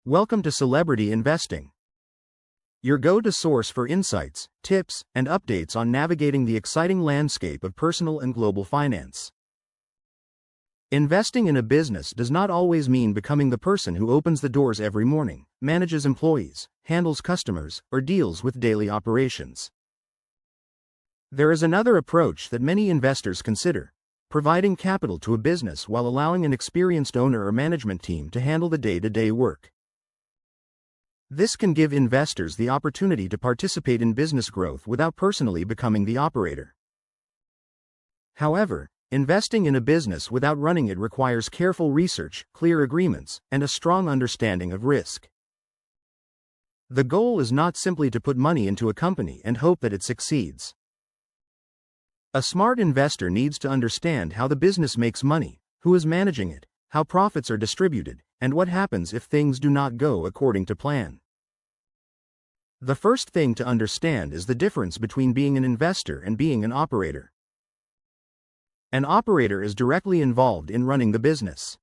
Welcome to Celebrity Investing, your go-to source for insights, tips, and updates on navigating the exciting landscape of personal and global finance. Investing in a business does not always mean becoming the person who opens the doors every morning, manages employees, handles customers, or deals with daily operations. There is another approach that many investors consider: providing capital to a business while allowing an experienced owner or management team to handle the day-to-day work. This can give investors the opportunity to participate in business growth without personally becoming the operator. However, investing in a business without running it requires careful research, clear agreements, and a strong understanding of risk. The goal is not simply to put money into a company and hope that it succeeds. A smart investor needs to understand how the business makes money, who is managing it, how profits are distributed, and what happens if things do not go according to plan. The first thing to understand is the difference between being an investor and being an operator. An operator is directly involved in running the business.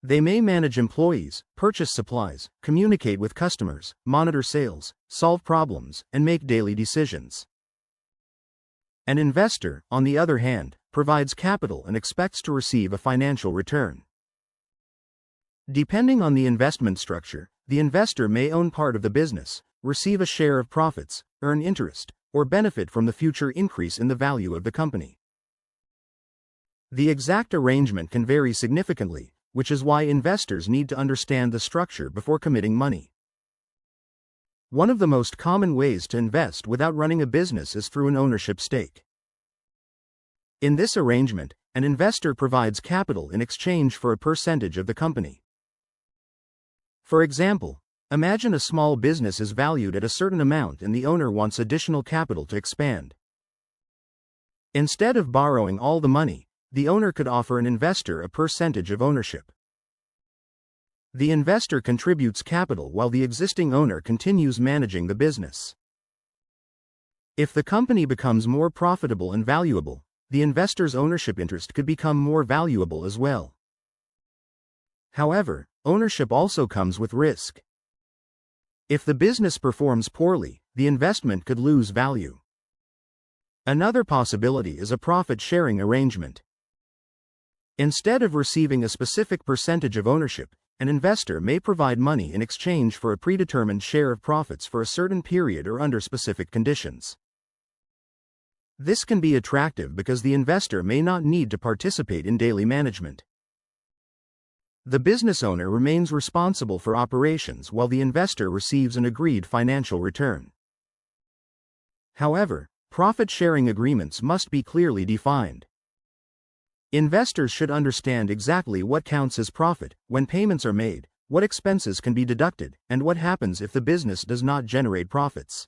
They may manage employees, purchase supplies, communicate with customers, monitor sales, solve problems, and make daily decisions. An investor, on the other hand, provides capital and expects to receive a financial return. Depending on the investment structure, the investor may own part of the business, receive a share of profits, earn interest, or benefit from the future increase in the value of the company. The exact arrangement can vary significantly, which is why investors need to understand the structure before committing money. One of the most common ways to invest without running a business is through an ownership stake. In this arrangement, an investor provides capital in exchange for a percentage of the company. For example, imagine a small business is valued at a certain amount and the owner wants additional capital to expand. Instead of borrowing all the money, the owner could offer an investor a percentage of ownership. The investor contributes capital while the existing owner continues managing the business. If the company becomes more profitable and valuable, the investor's ownership interest could become more valuable as well. However, ownership also comes with risk. If the business performs poorly, the investment could lose value. Another possibility is a profit-sharing arrangement. Instead of receiving a specific percentage of ownership, an investor may provide money in exchange for a predetermined share of profits for a certain period or under specific conditions. This can be attractive because the investor may not need to participate in daily management. The business owner remains responsible for operations while the investor receives an agreed financial return. However, profit-sharing agreements must be clearly defined. Investors should understand exactly what counts as profit, when payments are made, what expenses can be deducted, and what happens if the business does not generate profits.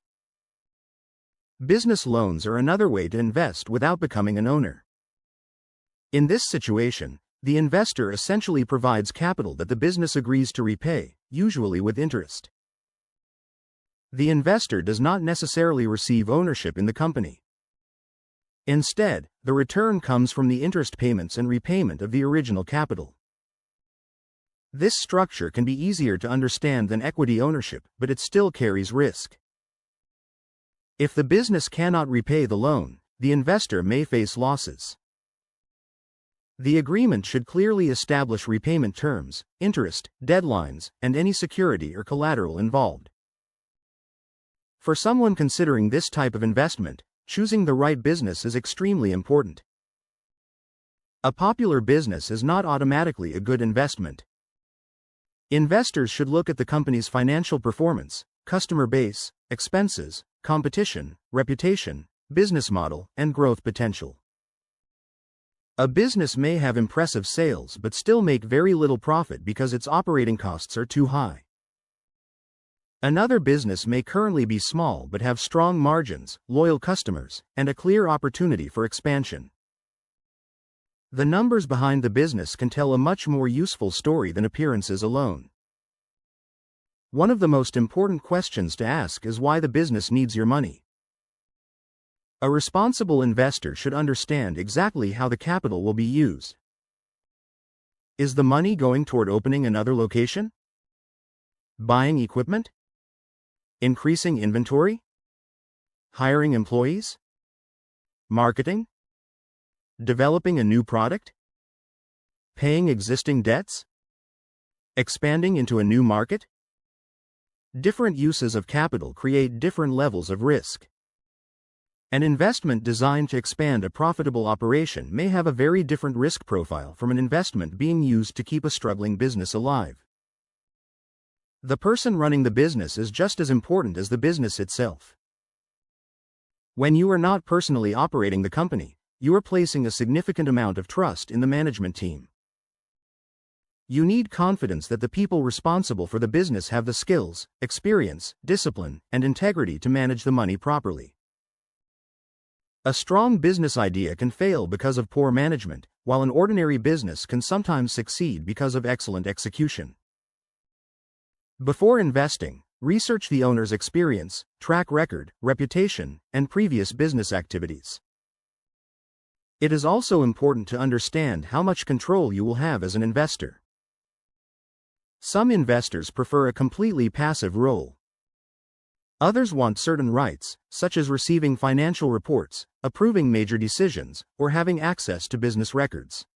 Business loans are another way to invest without becoming an owner. In this situation, the investor essentially provides capital that the business agrees to repay, usually with interest. The investor does not necessarily receive ownership in the company. Instead, the return comes from the interest payments and repayment of the original capital. This structure can be easier to understand than equity ownership, but it still carries risk. If the business cannot repay the loan, the investor may face losses. The agreement should clearly establish repayment terms, interest, deadlines, and any security or collateral involved. For someone considering this type of investment, choosing the right business is extremely important. A popular business is not automatically a good investment. Investors should look at the company's financial performance, customer base, expenses, competition, reputation, business model, and growth potential. A business may have impressive sales but still make very little profit because its operating costs are too high. Another business may currently be small but have strong margins, loyal customers, and a clear opportunity for expansion. The numbers behind the business can tell a much more useful story than appearances alone. One of the most important questions to ask is why the business needs your money. A responsible investor should understand exactly how the capital will be used. Is the money going toward opening another location? Buying equipment? Increasing inventory? Hiring employees? Marketing? Developing a new product? Paying existing debts? Expanding into a new market? Different uses of capital create different levels of risk. An investment designed to expand a profitable operation may have a very different risk profile from an investment being used to keep a struggling business alive. The person running the business is just as important as the business itself. When you are not personally operating the company, you are placing a significant amount of trust in the management team. You need confidence that the people responsible for the business have the skills, experience, discipline, and integrity to manage the money properly. A strong business idea can fail because of poor management, while an ordinary business can sometimes succeed because of excellent execution. Before investing, research the owner's experience, track record, reputation, and previous business activities. It is also important to understand how much control you will have as an investor. Some investors prefer a completely passive role. Others want certain rights, such as receiving financial reports, approving major decisions, or having access to business records.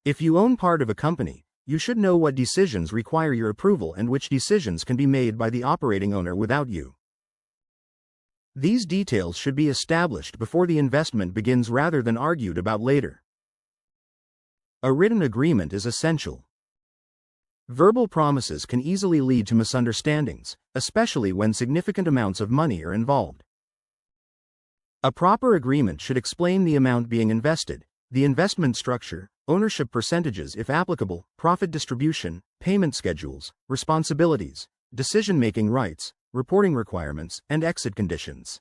If you own part of a company, you should know what decisions require your approval and which decisions can be made by the operating owner without you. These details should be established before the investment begins rather than argued about later. A written agreement is essential. Verbal promises can easily lead to misunderstandings, especially when significant amounts of money are involved. A proper agreement should explain the amount being invested, the investment structure, ownership percentages if applicable, profit distribution, payment schedules, responsibilities, decision-making rights, reporting requirements, and exit conditions.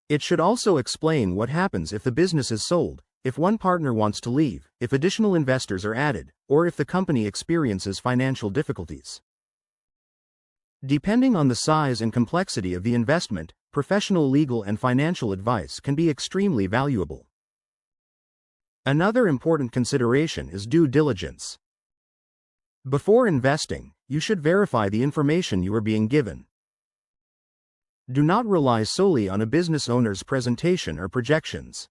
It should also explain what happens if the business is sold, if one partner wants to leave, if additional investors are added, or if the company experiences financial difficulties. Depending on the size and complexity of the investment, professional legal and financial advice can be extremely valuable. Another important consideration is due diligence. Before investing, you should verify the information you are being given. Do not rely solely on a business owner's presentation or projections.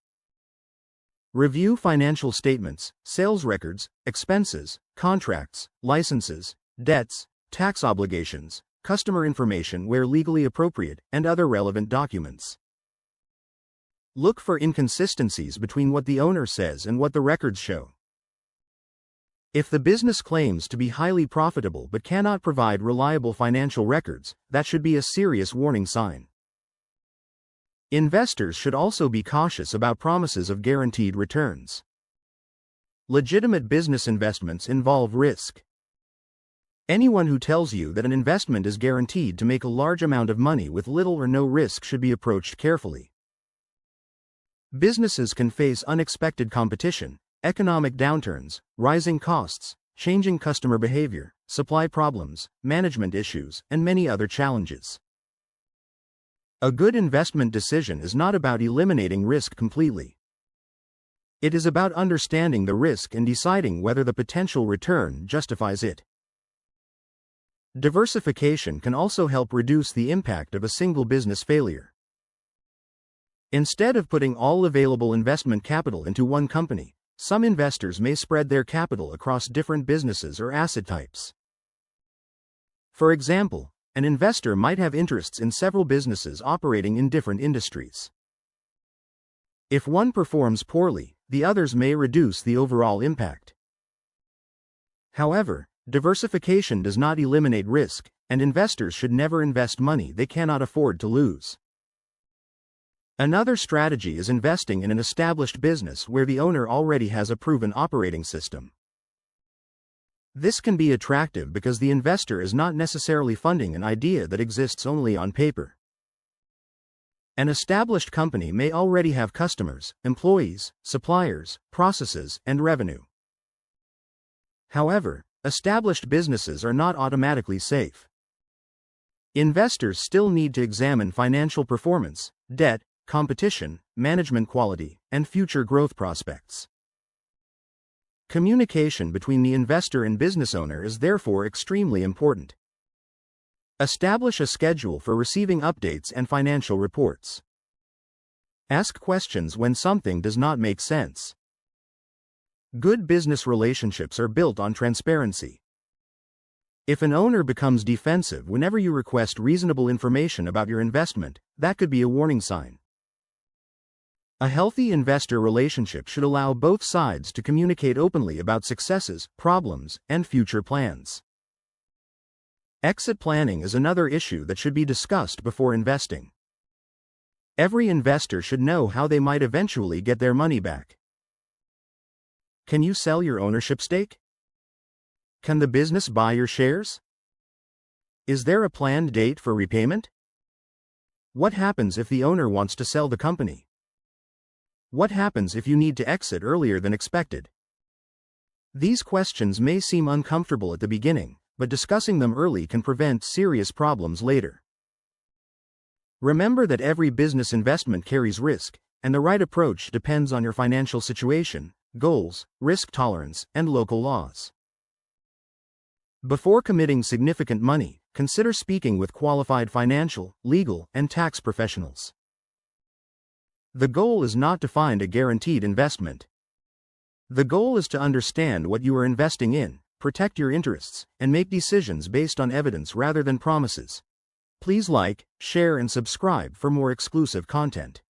Review financial statements, sales records, expenses, contracts, licenses, debts, tax obligations, customer information where legally appropriate, and other relevant documents. Look for inconsistencies between what the owner says and what the records show. If the business claims to be highly profitable but cannot provide reliable financial records, that should be a serious warning sign. Investors should also be cautious about promises of guaranteed returns. Legitimate business investments involve risk. Anyone who tells you that an investment is guaranteed to make a large amount of money with little or no risk should be approached carefully. Businesses can face unexpected competition, economic downturns, rising costs, changing customer behavior, supply problems, management issues, and many other challenges. A good investment decision is not about eliminating risk completely. It is about understanding the risk and deciding whether the potential return justifies it. Diversification can also help reduce the impact of a single business failure. Instead of putting all available investment capital into one company, some investors may spread their capital across different businesses or asset types. For example, an investor might have interests in several businesses operating in different industries. If one performs poorly, the others may reduce the overall impact. However, diversification does not eliminate risk, and investors should never invest money they cannot afford to lose. Another strategy is investing in an established business where the owner already has a proven operating system. This can be attractive because the investor is not necessarily funding an idea that exists only on paper. An established company may already have customers, employees, suppliers, processes, and revenue. However, established businesses are not automatically safe. Investors still need to examine financial performance, debt, competition, management quality, and future growth prospects. Communication between the investor and business owner is therefore extremely important. Establish a schedule for receiving updates and financial reports. Ask questions when something does not make sense. Good business relationships are built on transparency. If an owner becomes defensive whenever you request reasonable information about your investment, that could be a warning sign. A healthy investor relationship should allow both sides to communicate openly about successes, problems, and future plans. Exit planning is another issue that should be discussed before investing. Every investor should know how they might eventually get their money back. Can you sell your ownership stake? Can the business buy your shares? Is there a planned date for repayment? What happens if the owner wants to sell the company? What happens if you need to exit earlier than expected? These questions may seem uncomfortable at the beginning, but discussing them early can prevent serious problems later. Remember that every business investment carries risk, and the right approach depends on your financial situation, goals, risk tolerance, and local laws. Before committing significant money, consider speaking with qualified financial, legal, and tax professionals. The goal is not to find a guaranteed investment. The goal is to understand what you are investing in, protect your interests, and make decisions based on evidence rather than promises. Please like, share, and subscribe for more exclusive content.